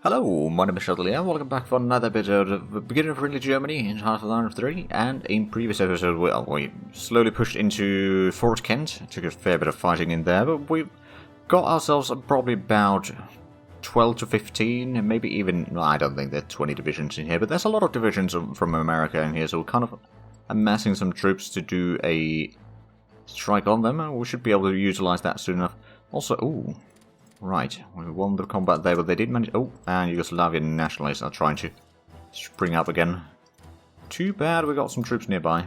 Hello, my name is Andreas. Welcome back for another episode of Beginner of Friendly Germany in Halifax 3. And in previous episode, we slowly pushed into Fort Kent. Took a fair bit of fighting in there, but we got ourselves probably about 12 to 15, maybe even, well, I don't think there are 20 divisions in here, but there's a lot of divisions from America in here, so we're kind of amassing some troops to do a strike on them, and we should be able to utilize that soon enough. Also, ooh. Right, we won the combat there, but they did manage... Oh, and Yugoslavian nationalists are trying to spring up again. Too bad we got some troops nearby.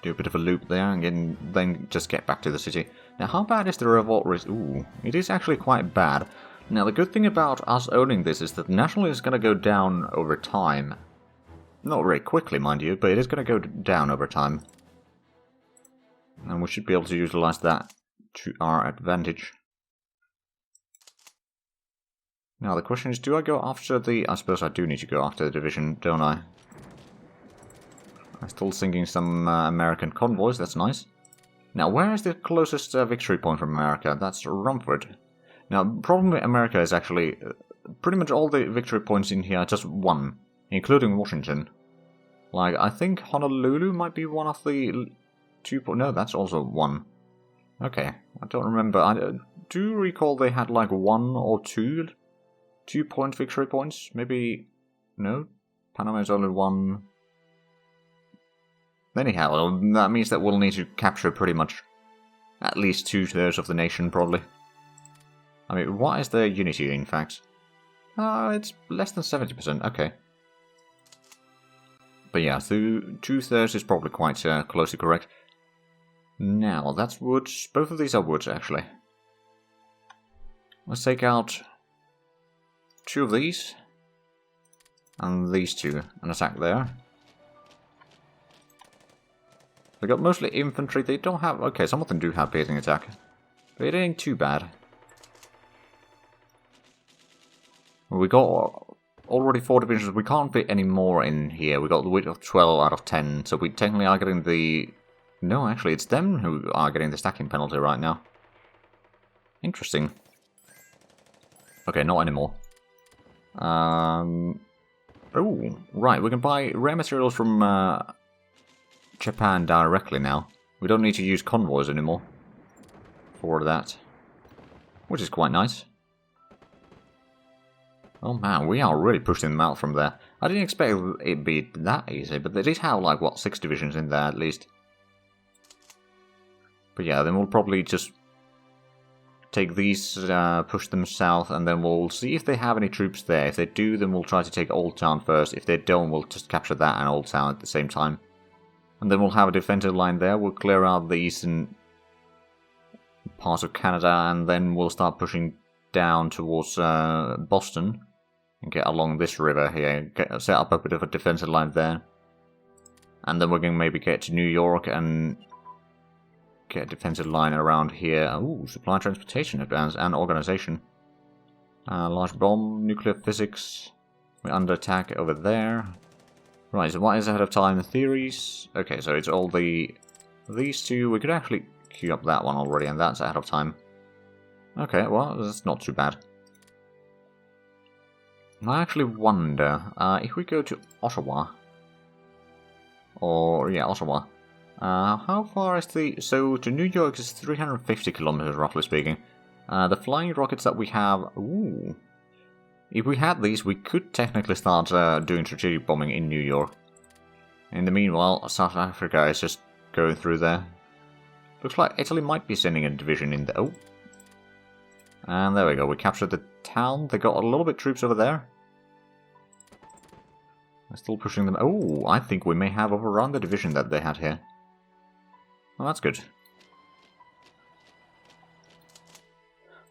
Do a bit of a loop there, and then just get back to the city. Now, how bad is the revolt risk? Ooh, it is actually quite bad. Now, the good thing about us owning this is that the nationalism is going to go down over time. Not very quickly, mind you, but it is going to go down over time. And we should be able to utilize that to our advantage. Now the question is, do I go after the... I suppose I do need to go after the division, don't I? I'm still sinking some American convoys, that's nice. Now where is the closest victory point from America? That's Rumford. Now the problem with America is actually pretty much all the victory points in here are just one, including Washington. Like, I think Honolulu might be one of the 2 point... No, that's also one. Okay, I don't remember. I do recall they had like 1 or 2 2-point victory points. Maybe... No? Panama is only 1. Anyhow, that means that we'll need to capture pretty much at least 2/3 of the nation, probably. I mean, what is their unity, in fact? It's less than 70%, okay. But yeah, so 2/3 is probably quite closely correct. Now, that's woods. Both of these are woods, actually. Let's take out 2 of these. And these 2. And attack there. They got mostly infantry. They don't have... Okay, some of them do have piercing attack. But it ain't too bad. We got already 4 divisions. We can't fit any more in here. We got the width of 12 out of 10. So we technically are getting the... No, actually, it's them who are getting the stacking penalty right now. Interesting. Okay, not anymore. Oh, right, we can buy rare materials from Japan directly now. We don't need to use convoys anymore for that, which is quite nice. Oh man, we are really pushing them out from there. I didn't expect it'd be that easy, but they did have like, what, 6 divisions in there at least. But yeah, then we'll probably just take these, push them south, and then we'll see if they have any troops there. If they do, then we'll try to take Old Town first. If they don't, we'll just capture that and Old Town at the same time. And then we'll have a defensive line there. We'll clear out the eastern parts of Canada, and then we'll start pushing down towards Boston. And get along this river here. Set up a bit of a defensive line there. And then we're going to maybe get to New York and... get a defensive line around here. Ooh, supply transportation advance and organization. Large bomb, nuclear physics. We're under attack over there. Right, so what is ahead of time? The theories. Okay, so it's all these 2. We could actually queue up that one already, and that's ahead of time. Okay, well, that's not too bad. I actually wonder if we go to Ottawa. Or, yeah, Ottawa. How far is the... So, to New York is 350 kilometers, roughly speaking. The flying rockets that we have... Ooh. If we had these, we could technically start doing strategic bombing in New York. In the meanwhile, South Africa is just going through there. Looks like Italy might be sending a division in there. Oh. And there we go, we captured the town. They got a little bit of troops over there. They're still pushing them... Oh, I think we may have overrun the division that they had here. Well, that's good.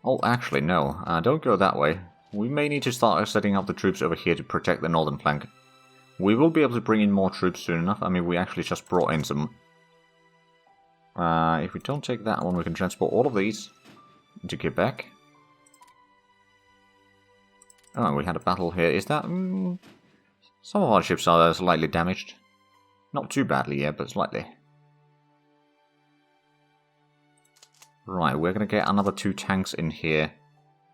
Oh, actually, no. Don't go that way. We may need to start setting up the troops over here to protect the northern flank. We will be able to bring in more troops soon enough. I mean, we actually just brought in some... if we don't take that one, we can transport all of these to Quebec. Oh, we had a battle here. Is that... some of our ships are slightly damaged. Not too badly, yeah, but slightly. Right, we're going to get another 2 tanks in here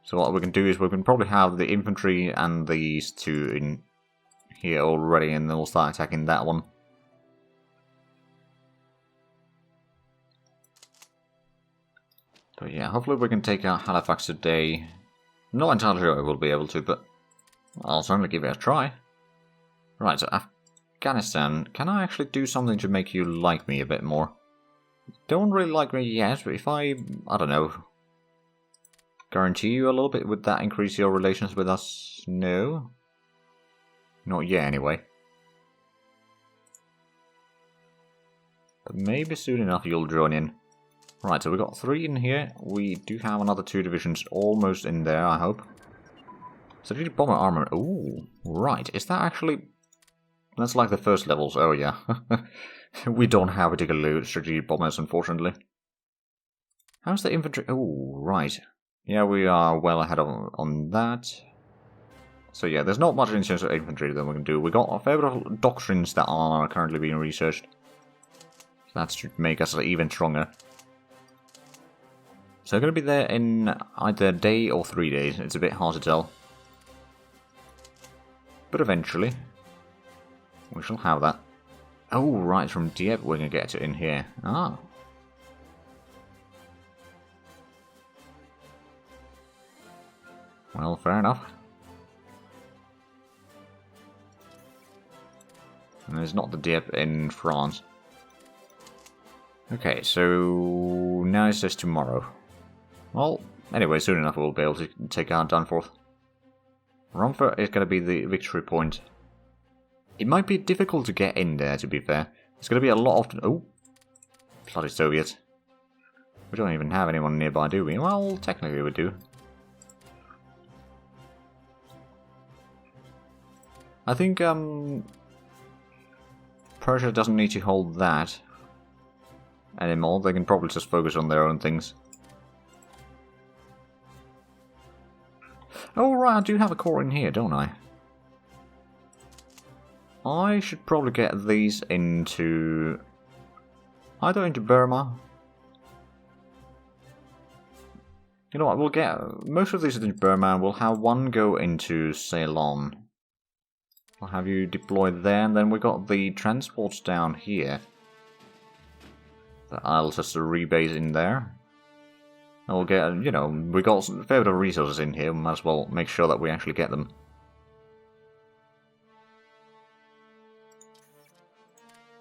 So what we can do is we can probably have the infantry and these two in here already, and then we'll start attacking that one. But yeah, hopefully we can take out Halifax today. Not entirely sure we'll be able to, but I'll certainly give it a try. Right, so Afghanistan, can I actually do something to make you like me a bit more? Don't really like me yet, but if I don't know, guarantee you a little bit, would that increase your relations with us? No? Not yet, anyway. But maybe soon enough you'll join in. Right, so we've got 3 in here. We do have another 2 divisions almost in there, I hope. Strategic bomber armor. Ooh, right. Is that actually... That's like the first levels. Oh, yeah. We don't have particularly strategic bombers, unfortunately. How's the infantry? Oh, right. Yeah, we are well ahead on that. So yeah, there's not much in terms of infantry that we can do. We got a fair bit of doctrines that are currently being researched. That should make us even stronger. So I'm going to be there in either a day or 3 days. It's a bit hard to tell. But eventually, we shall have that. Oh, right, from Dieppe we're going to get it in here. Ah. Well, fair enough. And there's not the Dieppe in France. Okay, so now it says tomorrow. Well, anyway, soon enough we'll be able to take out Danforth. Romford is going to be the victory point. It might be difficult to get in there, to be fair. It's going to be a lot of... Oh! Bloody Soviets. We don't even have anyone nearby, do we? Well, technically we do. I think, Persia doesn't need to hold that anymore. They can probably just focus on their own things. Oh, right, I do have a core in here, don't I? I should probably get these into... either into Burma. You know what, we'll get most of these into Burma, and we'll have one go into Ceylon. I'll have you deployed there, and then we got the transports down here. That I'll just rebase in there. And we'll get, you know, we got a fair bit of resources in here, we might as well make sure that we actually get them.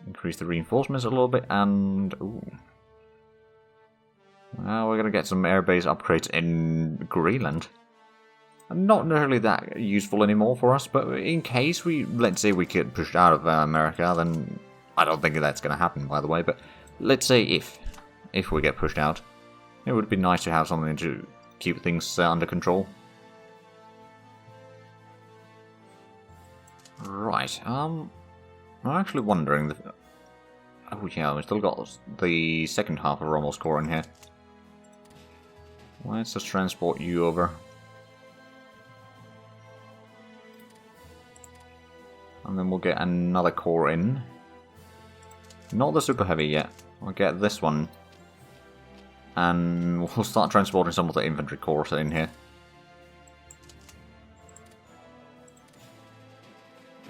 Increase the reinforcements a little bit, and... ooh. Well, we're going to get some airbase upgrades in Greenland. Not necessarily that useful anymore for us, but in case we, let's say we get pushed out of America, then I don't think that's going to happen, by the way, but let's say if we get pushed out, it would be nice to have something to keep things under control. Right, I'm actually wondering... oh yeah, we still got the second half of Rommel's core in here. Let's just transport you over. And then we'll get another core in. Not the super heavy yet. We'll get this one. And we'll start transporting some of the infantry corps in here.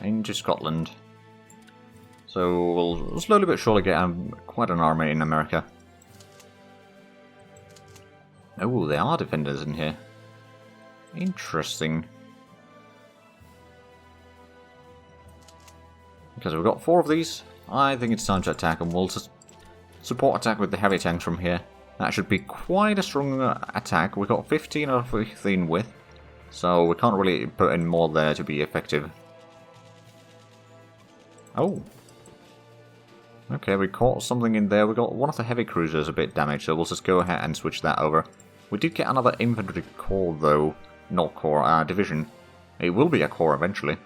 Into Scotland. So we'll slowly but surely get quite an army in America. Oh, there are defenders in here. Interesting. Because we've got 4 of these, I think it's time to attack, and we'll just support attack with the heavy tanks from here. That should be quite a strong attack. We've got 15 out of 15 width, so we can't really put in more there to be effective. Oh. Okay, we caught something in there. We got one of the heavy cruisers a bit damaged, so we'll just go ahead and switch that over. We did get another infantry corps, though. Not corps, division. It will be a corps eventually.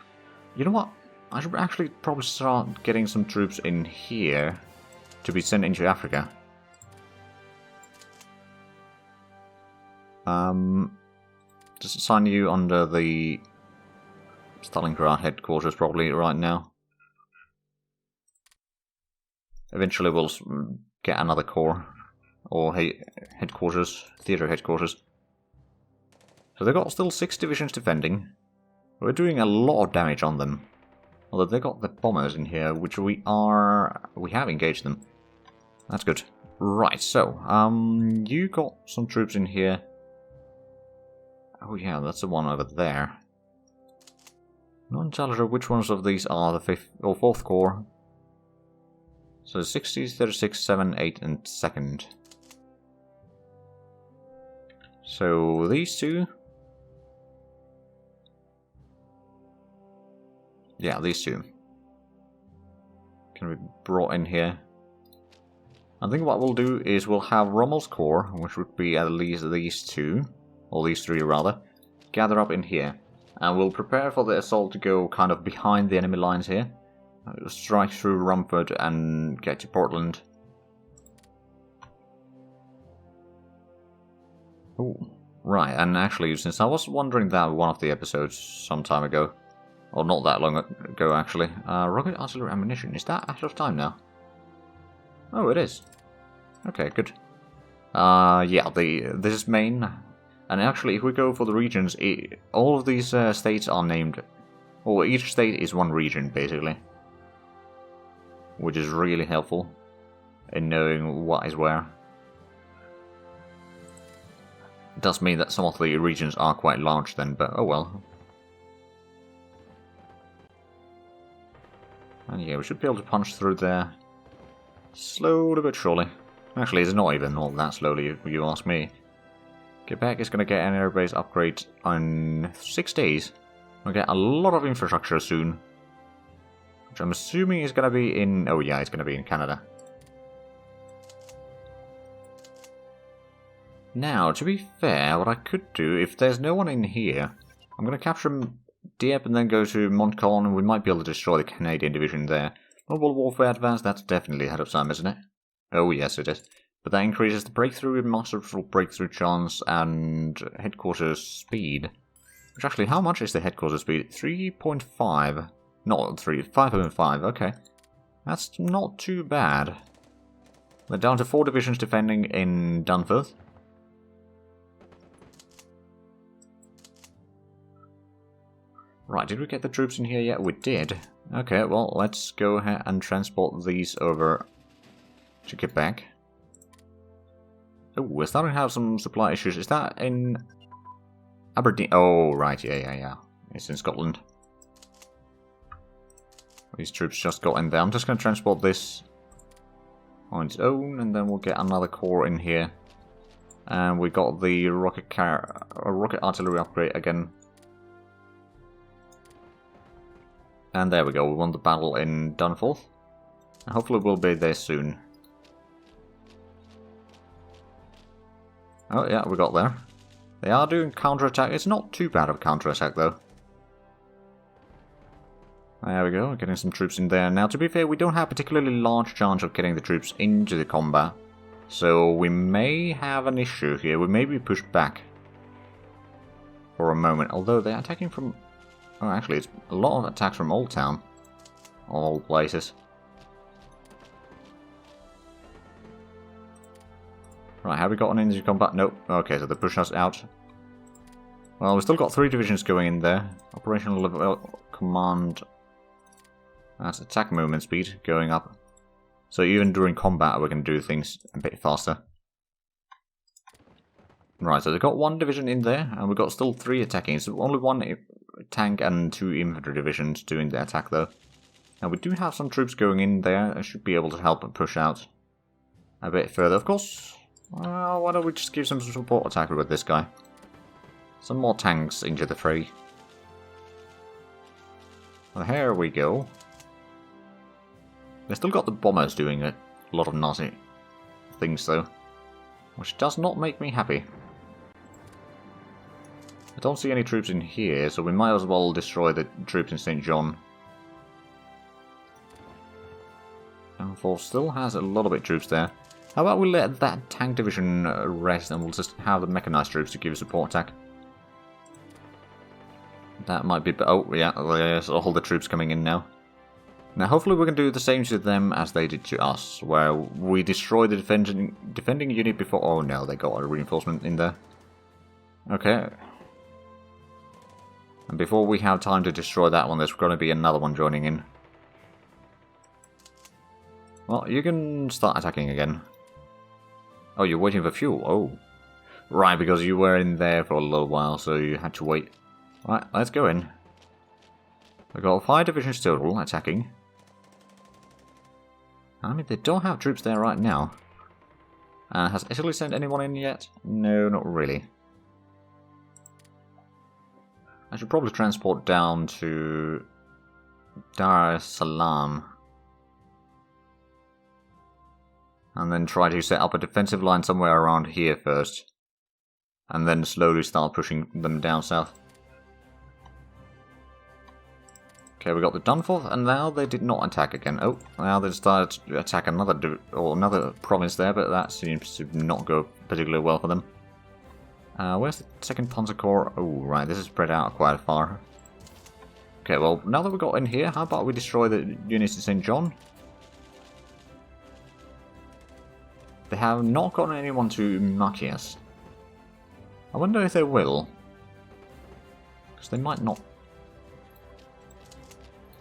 You know what? I should actually probably start getting some troops in here to be sent into Africa. Just assign you under the Stalingrad headquarters probably right now. Eventually we'll get another corps, or headquarters, theatre headquarters. So they've got still 6 divisions defending. We're doing a lot of damage on them. Although they've got the bombers in here, which we have engaged them. That's good. Right, so, you got some troops in here. Oh yeah, that's the one over there. Not entirely sure which ones of these are the 5th or 4th Corps. So 60, 36, 7, 8, and 2nd. So these two. Yeah, these two can be brought in here. I think what we'll do is we'll have Rommel's Corps, which would be at least these two, or these 3 rather, gather up in here. And we'll prepare for the assault to go kind of behind the enemy lines here. Strike through Rumford and get to Portland. Oh, right, and actually, since I was wondering that in one of the episodes some time ago, or not that long ago actually, rocket artillery ammunition, is that out of time now? Oh, it is. Okay, good. Yeah, this is Maine. And actually, if we go for the regions, all of these states are named... Well, each state is one region, basically. Which is really helpful in knowing what is where. It does mean that some of the regions are quite large then, but oh well. And yeah, we should be able to punch through there. Slowly but surely. Actually, it's not even all that slowly, if you ask me. Quebec is going to get an airbase upgrade on 6 days. We'll get a lot of infrastructure soon. Which I'm assuming is going to be in... Oh yeah, it's going to be in Canada. Now, to be fair, what I could do, if there's no one in here, I'm going to capture Dieppe and then go to Montcalm, and we might be able to destroy the Canadian division there. Mobile Warfare Advance, that's definitely ahead of time, isn't it? Oh yes, it is. But that increases the breakthrough, masterful breakthrough chance, and headquarters speed. Which actually, how much is the headquarters speed? 3.5. Not 3, 5.5, okay. That's not too bad. We're down to 4 divisions defending in Dunfermline. Right, did we get the troops in here yet? We did. Okay, well, let's go ahead and transport these over to Quebec. Oh, we're starting to have some supply issues. Is that in Aberdeen? Oh, right, yeah. It's in Scotland. These troops just got in there. I'm just going to transport this on its own, and then we'll get another corps in here. And we got the rocket artillery upgrade again. And there we go, we won the battle in Dunfermline. And hopefully we'll be there soon. Oh yeah, we got there. They are doing counterattack. It's not too bad of a counterattack though. There we go, getting some troops in there. Now to be fair, we don't have a particularly large chance of getting the troops into the combat. So we may have an issue here. We may be pushed back for a moment. Although they're attacking from... Oh, actually, it's a lot of attacks from Old Town. All places. Right, have we gotten into combat? Nope. Okay, so they push us out. Well, we've still got 3 divisions going in there. Operational level command. That's attack movement speed going up. So even during combat, we can do things a bit faster. Right, so they've got 1 division in there, and we've got still 3 attacking. So only 1 tank and 2 infantry divisions doing the attack, though. Now, we do have some troops going in there. I should be able to help and push out a bit further. Of course, well, why don't we just give some support attack with this guy? Some more tanks into the fray. Well, here we go. They've still got the bombers doing a lot of nasty things, though. Which does not make me happy. I don't see any troops in here, so we might as well destroy the troops in St. John. And still has a lot of bit troops there. How about we let that tank division rest and we'll just have the mechanized troops to give support attack. That might be... Oh, yeah, there's all the troops coming in now. Now, hopefully we can do the same to them as they did to us, where we destroy the defending unit before... Oh no, they got a reinforcement in there. Okay. And before we have time to destroy that one, there's going to be another one joining in. Well, you can start attacking again. Oh, you're waiting for fuel. Oh. Right, because you were in there for a little while, so you had to wait. Right, let's go in. We've got 5 divisions total attacking. I mean, they don't have troops there right now. Has Italy sent anyone in yet? No, not really. I should probably transport down to Dar es Salaam. And then try to set up a defensive line somewhere around here first. And then slowly start pushing them down south. Okay, we got the Dunforth, and now they did not attack again. Oh, now they started to attack another province there, but that seems to not go particularly well for them. Where's the 2nd Panzer Corps? Oh, right, this is spread out quite far. Okay, well, now that we got in here, how about we destroy the units in St. John? They have not gotten anyone to Machias. I wonder if they will. Because they might not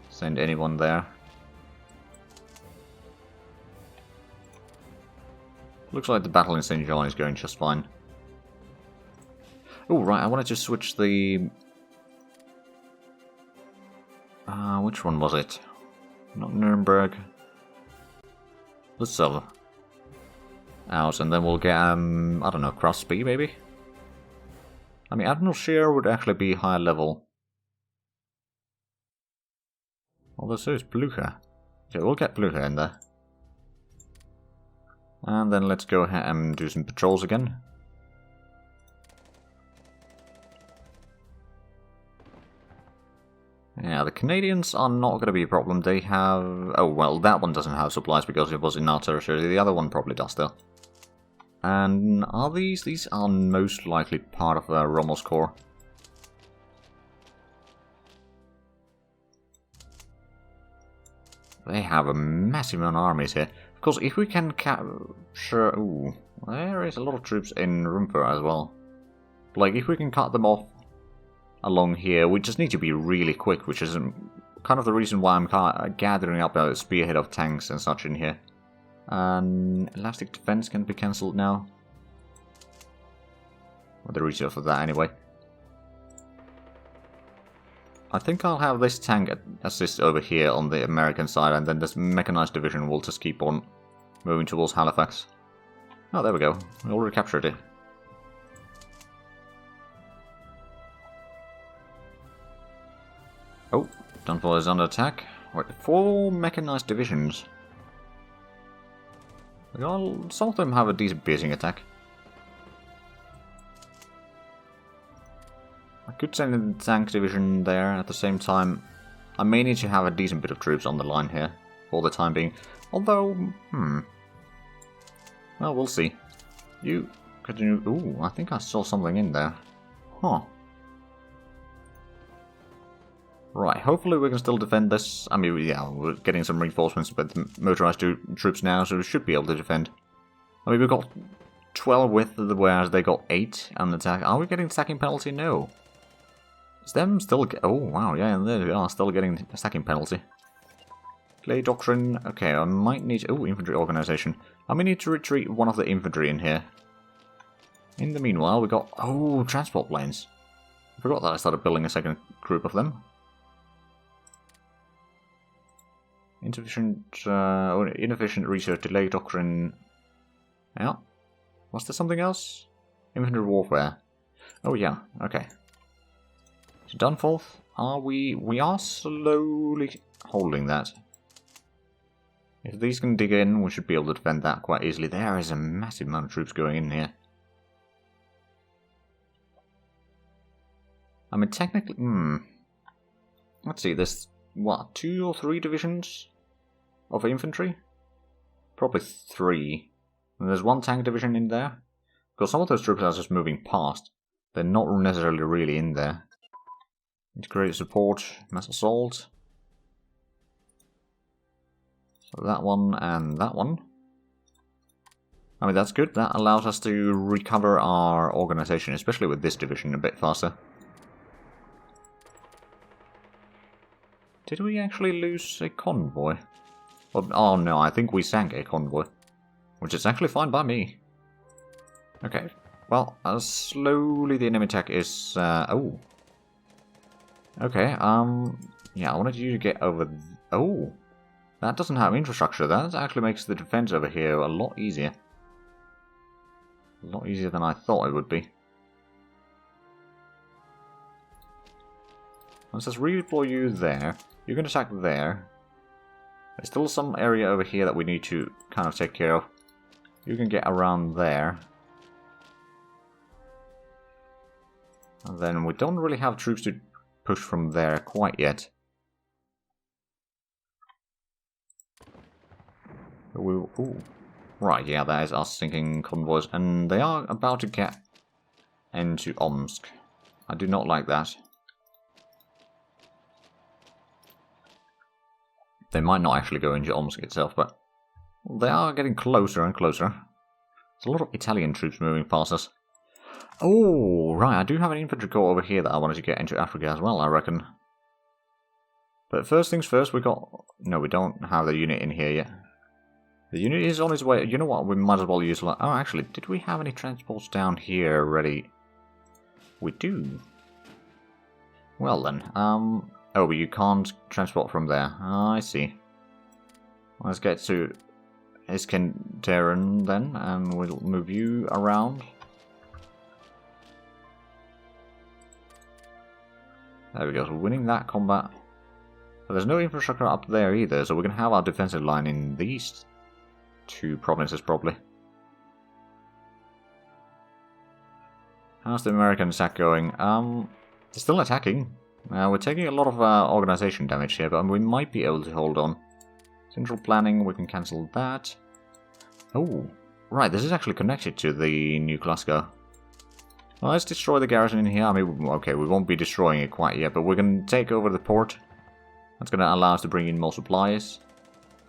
send anyone there. Looks like the battle in St. John is going just fine. Oh, right, I wanted to switch the... which one was it? Not Nuremberg. Lutzow. Out, and then we'll get, I don't know, Crosby, maybe? I mean, Admiral Scheer would actually be higher level. Although so is Blucher. Okay, we'll get Blucher in there. And then let's go ahead and do some patrols again. Yeah, the Canadians are not going to be a problem. They have... Oh, well, that one doesn't have supplies because it was in our territory. The other one probably does, though. And are these? These are most likely part of Rommel's Corps. They have a massive amount of armies here. Of course, if we can capture... Ooh, there is a lot of troops in Rumfer as well. Like, if we can cut them off along here, we just need to be really quick, which is kind of the reason why I'm gathering up a spearhead of tanks and such in here. And elastic defense can be cancelled now. Or the reason for that anyway. I think I'll have this tank assist over here on the American side, and then this mechanized division will just keep on moving towards Halifax. Oh, there we go. We already captured it. Oh, Dunford is under attack. Wait, 4 mechanized divisions. Well, some of them have a decent piercing attack. I could send in the tank division there at the same time. I may need to have a decent bit of troops on the line here for the time being. Although, well, we'll see. You continue. Ooh, I think I saw something in there. Huh. Right, hopefully we can still defend this. I mean, yeah, we're getting some reinforcements with motorized troops now, so we should be able to defend. I mean, we've got 12 with, whereas they got 8 on attack. Are we getting stacking penalty? No. Is them still... Oh, wow, yeah, there we are, still getting a stacking penalty. Clay Doctrine. Okay, I might need... Oh, infantry organization. I may need to retreat one of the infantry in here. In the meanwhile, we got... Oh, transport planes. I forgot that I started building a second group of them. Inefficient research, delay doctrine. Yeah. Was there something else? Infantry warfare. Oh yeah, okay. So Dunforth, are we are slowly holding that. If these can dig in, we should be able to defend that quite easily. There is a massive amount of troops going in here. I mean, technically, let's see, there's, what, 2 or 3 divisions of infantry? Probably 3. And there's 1 tank division in there. Because some of those troops are just moving past. They're not necessarily really in there. Integrated support, mass assault. So that one and that one. I mean, that's good. That allows us to recover our organization, especially with this division, a bit faster. Did we actually lose a convoy? Oh no, I think we sank a convoy. Which is actually fine by me. Okay. Well, slowly the enemy attack is... oh. Okay, yeah, I wanted you to get over... Oh! That doesn't have infrastructure. That actually makes the defense over here a lot easier. A lot easier than I thought it would be. Let's just redeploy you there. You can attack there. There's still some area over here that we need to kind of take care of. You can get around there. And then we don't really have troops to push from there quite yet. Ooh. Right, yeah, that is us sinking convoys. And they are about to get into Omsk. I do not like that. They might not actually go into Omsk itself, but they are getting closer and closer. There's a lot of Italian troops moving past us. Oh, right, I do have an infantry corps over here that I wanted to get into Africa as well, I reckon. But first things first, we got... No, we don't have the unit in here yet. The unit is on its way. You know what, we might as well use... Oh, actually, did we have any transports down here ready? We do. Well then, oh, but you can't transport from there. Oh, I see. Let's get to Iskenderun then, and we'll move you around. There we go, so we're winning that combat. But there's no infrastructure up there either, so we're going to have our defensive line in these two provinces probably. How's the American attack going? They're still attacking. We're taking a lot of organization damage here, but we might be able to hold on. Central planning, we can cancel that. Oh, right, this is actually connected to the new Glasgow. Well, let's destroy the garrison in here. I mean, okay, we won't be destroying it quite yet, but we're going to take over the port. That's going to allow us to bring in more supplies.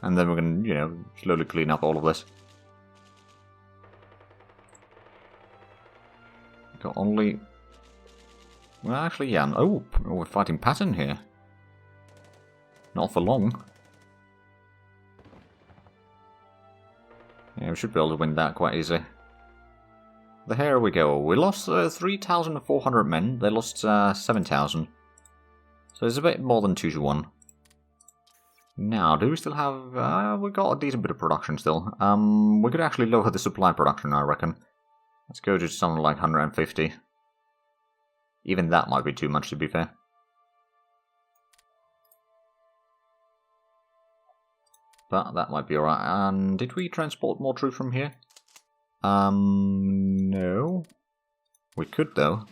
And then we're going to, you know, slowly clean up all of this. Got only... Well, actually, yeah. Oh, we're fighting Patton here. Not for long. Yeah, we should be able to win that quite easily. Here we go. We lost 3,400 men. They lost 7,000. So it's a bit more than 2 to 1. Now, do we still have... we got a decent bit of production still. We could actually lower the supply production, I reckon. Let's go to something like 150. Even that might be too much, to be fair. But that might be alright. And did we transport more troops from here? No. We could, though.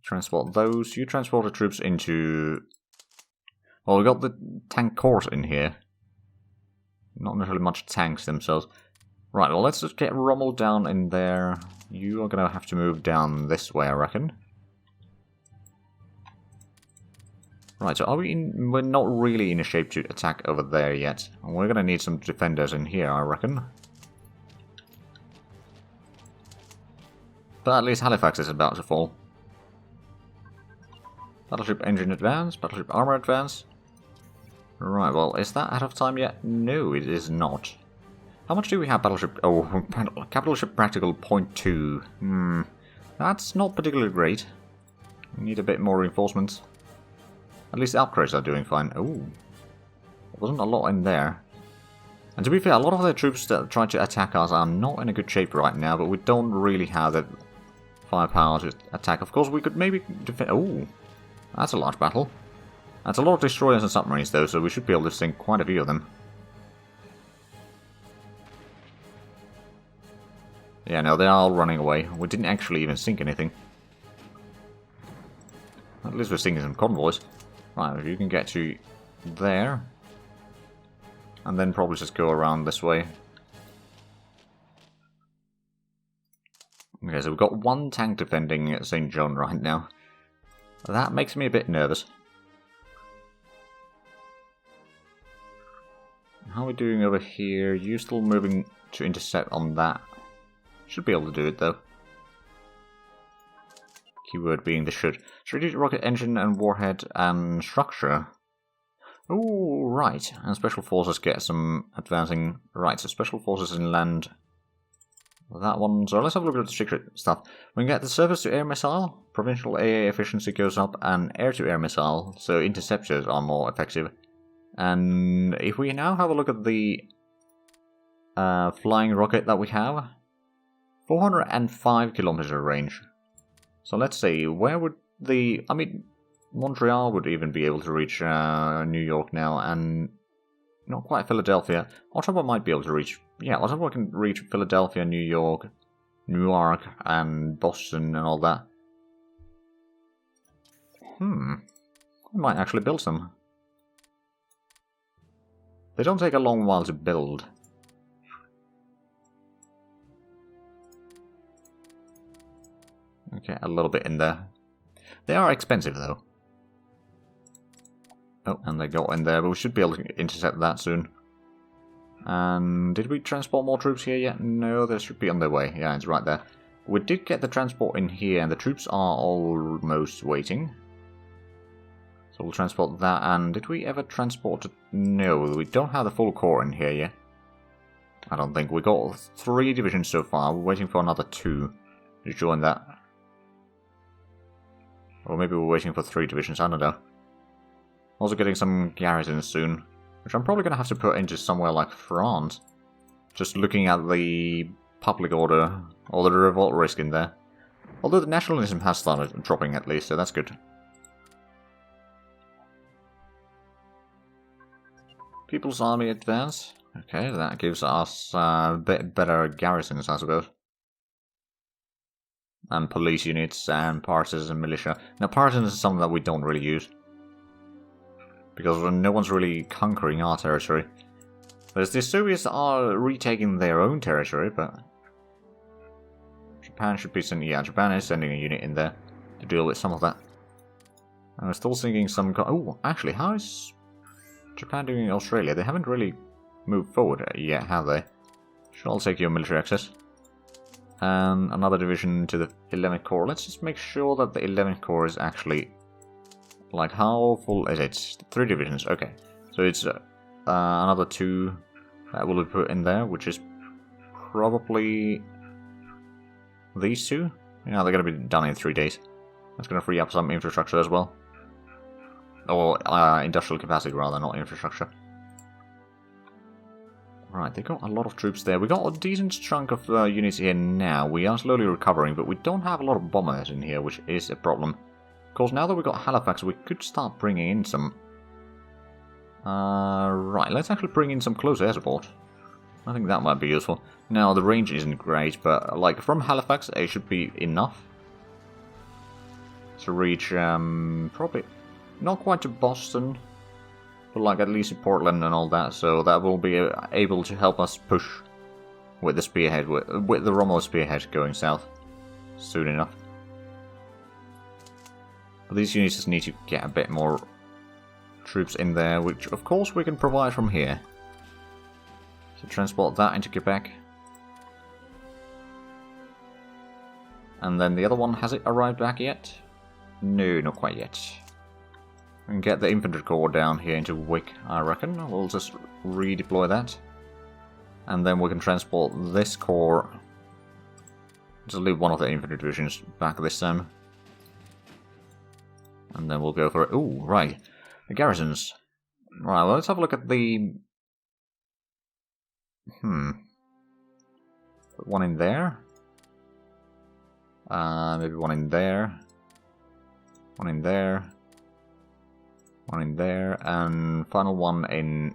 Transport those. You transport the troops into... Well, we got the tank corps in here. Not necessarily much tanks themselves. Right, well, let's just get Rommel down in there. You are going to have to move down this way, I reckon. Right, so are we in... We're not really in a shape to attack over there yet. We're going to need some defenders in here, I reckon. But at least Halifax is about to fall. Battleship engine advance, battleship armor advance. Right, well, is that out of time yet? No, it is not. How much do we have battleship... Oh, capital ship practical 0.2. That's not particularly great. We need a bit more reinforcements. At least the upgrades are doing fine. Ooh. There wasn't a lot in there. And to be fair, a lot of the troops that try to attack us are not in a good shape right now, but we don't really have the firepower to attack. Of course, we could maybe defend... Ooh. That's a large battle. That's a lot of destroyers and submarines, though, so we should be able to sink quite a few of them. Yeah, no, they are all running away. We didn't actually even sink anything. At least we're sinking some convoys. Right, if you can get to there. And then probably just go around this way. Okay, so we've got one tank defending St. John right now. That makes me a bit nervous. How are we doing over here? You still moving to intercept on that? Should be able to do it though. Keyword being the should. Strategic rocket engine and warhead and structure. Oh, right. And special forces get some advancing. Right, so special forces in land. That one. So let's have a look at the secret stuff. We can get the surface-to-air missile. Provincial AA efficiency goes up, and air-to-air missile. So interceptors are more effective. And if we now have a look at the flying rocket that we have, 405 kilometer range. So let's see, where would the... I mean, Montreal would even be able to reach New York now, and not quite Philadelphia. Ottawa might be able to reach... Yeah, Ottawa can reach Philadelphia, New York, Newark, and Boston and all that. We might actually build some. They don't take a long while to build. Okay, a little bit in there. They are expensive, though. Oh, and they got in there, but we should be able to intercept that soon. And did we transport more troops here yet? No, they should be on their way. Yeah, it's right there. We did get the transport in here, and the troops are almost waiting. So we'll transport that, and did we ever transport it? No, we don't have the full corps in here yet. I don't think. We got 3 divisions so far. We're waiting for another 2 to join that. Or maybe we're waiting for 3 divisions, I don't know. Also getting some garrisons soon, which I'm probably going to have to put into somewhere like France. Just looking at the public order, or the revolt risk in there. Although the nationalism has started dropping at least, so that's good. People's Army advance. Okay, that gives us a bit better garrisons, I suppose. And police units, and partisans and militia. Now, partisans is something that we don't really use. Because no one's really conquering our territory. Whereas the Soviets are retaking their own territory, but... Japan should be sending... Yeah, Japan is sending a unit in there to deal with some of that. And we're still seeing some... Oh, actually, how is Japan doing in Australia? They haven't really moved forward yet, have they? Should all take your military access. And another division to the 11th Corps. Let's just make sure that the 11th Corps is actually... Like, how full is it? 3 divisions, okay. So it's another 2 that will be put in there, which is probably these 2. Yeah, they're going to be done in 3 days. That's going to free up some infrastructure as well. Or industrial capacity, rather, not infrastructure. Right, they got a lot of troops there. We got a decent chunk of units here now. We are slowly recovering, but we don't have a lot of bombers in here, which is a problem. Of course, now that we've got Halifax, we could start bringing in some... right, let's actually bring in some close air support. I think that might be useful. Now, the range isn't great, but like from Halifax, it should be enough to reach, probably not quite to Boston, but like at least to Portland and all that, so that will be able to help us push with the spearhead, with the Rommel spearhead going south soon enough. But these units just need to get a bit more troops in there, which of course we can provide from here. So transport that into Quebec. And then the other one, has it arrived back yet? No, not quite yet. We can get the infantry corps down here into Wick, I reckon. We'll just redeploy that. And then we can transport this corps. Just leave one of the infantry divisions back this time. And then we'll go for it. Ooh, right. The garrisons. Right, well, let's have a look at the... Put one in there. Maybe one in there. One in there. One in there. And final one in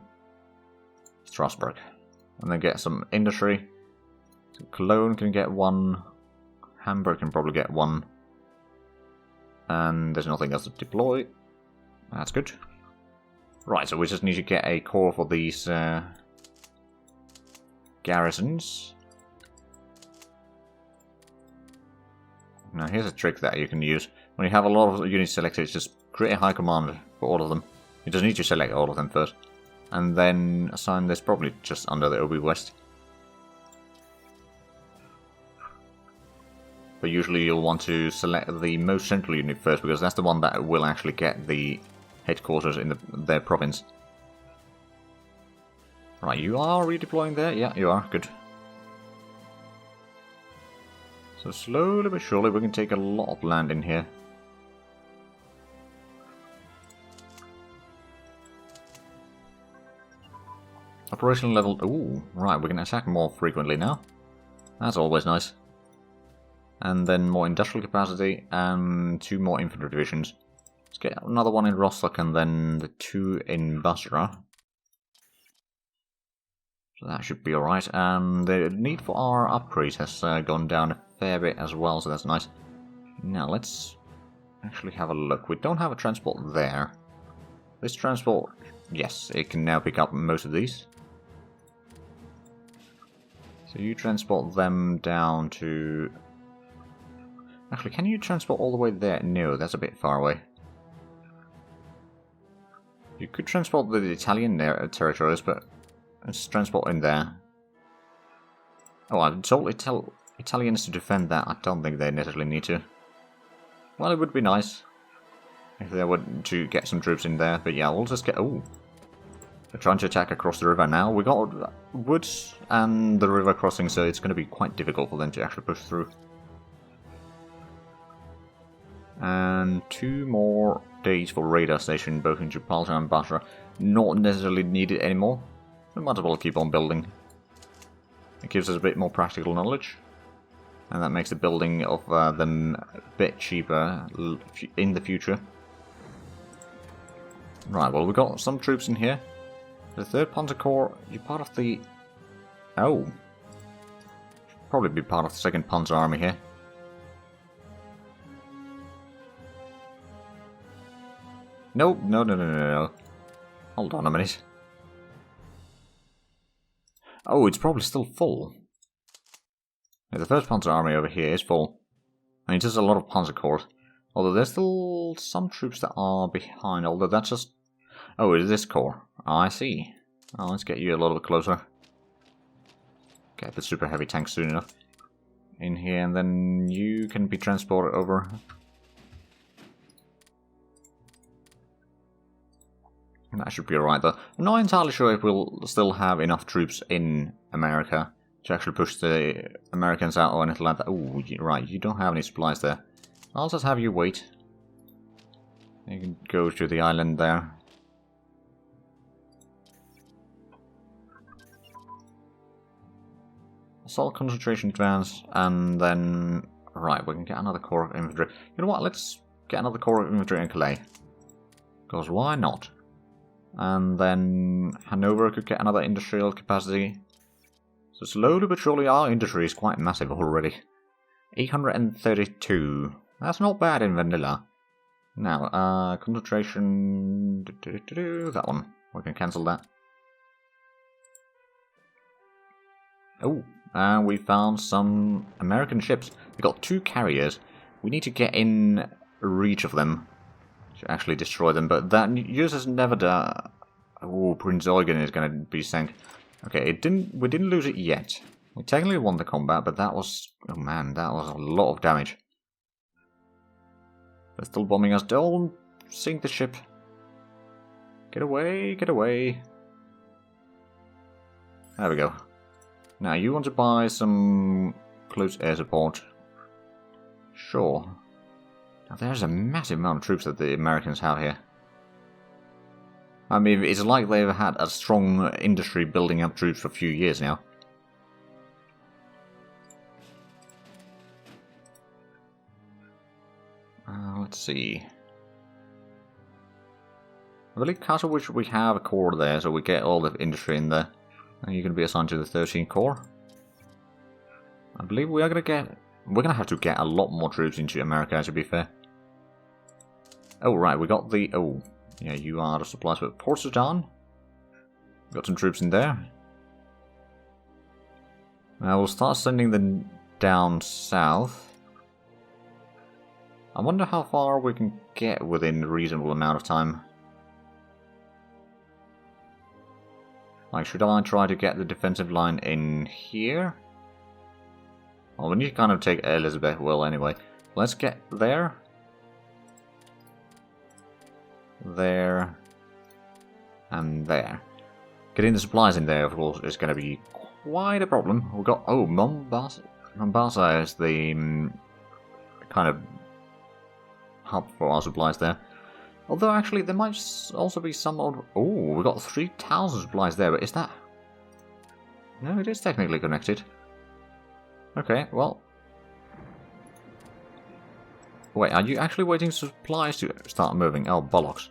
Strasbourg. And then get some industry. So Cologne can get one. Hamburg can probably get one. And there's nothing else to deploy. That's good. Right, so we just need to get a core for these garrisons. Now here's a trick that you can use. When you have a lot of units selected, just create a high command for all of them. You just need to select all of them first. And then assign this probably just under the OB West. But usually you'll want to select the most central unit first, because that's the one that will actually get the headquarters in their province. Right, you are redeploying there? Yeah, you are. Good. So slowly but surely we can take a lot of land in here. Operational level... Ooh, right, we can attack more frequently now. That's always nice. And then more industrial capacity and 2 more infantry divisions. Let's get another one in Rostock and then the 2 in Basra. So that should be alright. And the need for our upgrades has gone down a fair bit as well, so that's nice. Now let's actually have a look. We don't have a transport there. This transport, yes, it can now pick up most of these. So you transport them down to... Actually, can you transport all the way there? No, that's a bit far away. You could transport the Italian territories, but let's transport in there. Oh, I've told Italians to defend that. I don't think they necessarily need to. Well, it would be nice if they were to get some troops in there, but yeah, we'll just get... Oh, they're trying to attack across the river now. We got woods and the river crossing, so it's going to be quite difficult for them to actually push through. And 2 more days for radar station, both in Gibraltar and Basra. Not necessarily needed anymore. We might as well keep on building. It gives us a bit more practical knowledge. And that makes the building of them a bit cheaper in the future. Right, well, we got some troops in here. The 3rd Panzer Corps, you're part of the... Oh. Probably be part of the 2nd Panzer Army here. Nope, no. Hold on a minute. Oh, it's probably still full. Yeah, the 1st Panzer Army over here is full. I mean, there's a lot of Panzer Corps. Although there's still some troops that are behind, although that's just... Oh, it is this corps. Oh, I see. Oh, let's get you a little bit closer. Get the super heavy tank soon enough. In here, and then you can be transported over. That should be alright though. I'm not entirely sure if we'll still have enough troops in America to actually push the Americans out or anything like that. Oh, right, you don't have any supplies there. I'll just have you wait. You can go to the island there. Assault concentration advance, and then... Right, we can get another corps of infantry. You know what, let's get another corps of infantry in Calais. Because why not? And then Hanover could get another industrial capacity. So slowly but surely our industry is quite massive already. 832. That's not bad in vanilla. Now, concentration... That one. We can cancel that. Oh, and we found some American ships. We got 2 carriers. We need to get in reach of them to actually destroy them, but that uses Nevada. Oh, Prince Eugen is going to be sank. Okay, we didn't lose it yet. We technically won the combat, but that was... Oh man, that was a lot of damage. They're still bombing us. Don't sink the ship. Get away, get away. There we go. Now, you want to buy some close air support. Sure. Now, there's a massive amount of troops that the Americans have here. I mean, it's like they've had a strong industry building up troops for a few years now. Let's see. I believe Castlewich we have a corps there, so we get all the industry in there. And you're going to be assigned to the 13th Corps. I believe we are going to get... We're going to have to get a lot more troops into America, to be fair. Oh, right, we got the... Oh, yeah, you are the supplies with Port Sudan. Got some troops in there. Now we'll start sending them down south. I wonder how far we can get within a reasonable amount of time. Like, should I try to get the defensive line in here? Well, we need to kind of take Elizabeth Will anyway. Let's get there. There. And there. Getting the supplies in there, of course, is going to be quite a problem. We've got... Oh, Mombasa is the kind of hub for our supplies there. Although, actually, there might also be some odd... Oh, we've got 3,000 supplies there, but is that... No, it is technically connected. Okay, well... Wait, are you actually waiting for supplies to start moving? Oh, bollocks.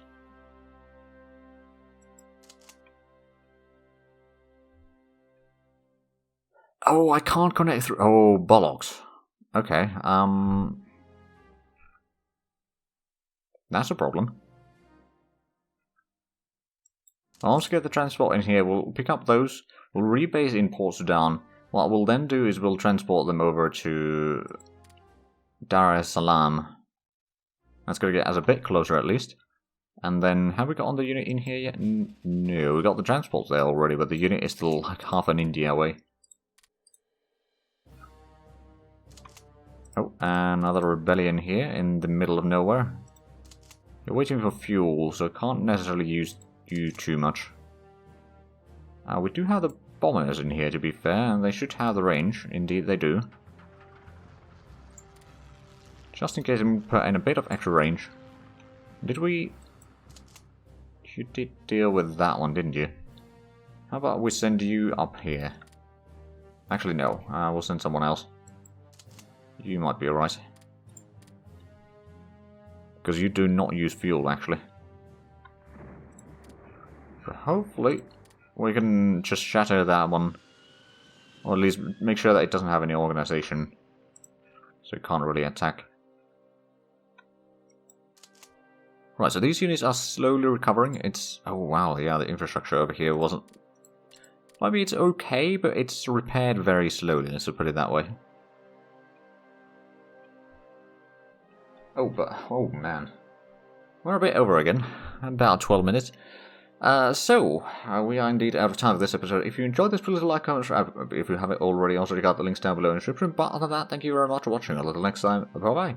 Oh, I can't connect through... Oh, bollocks. Okay, that's a problem. I'll also get the transport in here. We'll pick up those. We'll rebase in Port Sudan. What we'll then do is we'll transport them over to Dar es Salaam. That's going to get us a bit closer at least. And then, have we got on the unit in here yet? No, we got the transports there already, but the unit is still like half an India away. Oh, another rebellion here in the middle of nowhere. You're waiting for fuel, so can't necessarily use you too much. We do have the bombers in here, to be fair, and they should have the range. Indeed, they do. Just in case we put in a bit of extra range. Did we... You did deal with that one, didn't you? How about we send you up here? Actually, no. We'll send someone else. You might be alright. Because you do not use fuel, actually. So hopefully we can just shatter that one. Or at least make sure that it doesn't have any organization. So it can't really attack. Right, so these units are slowly recovering. It's... Oh wow, yeah, the infrastructure over here wasn't... I mean, it's okay, but it's repaired very slowly, let's put it that way. Oh, but... Oh, man. We're a bit over again. About 12 minutes. So, we are indeed out of time for this episode. If you enjoyed this, please like, comment, if you haven't already, also check out the links down below in the description. But other than that, thank you very much for watching. Until next time, bye-bye.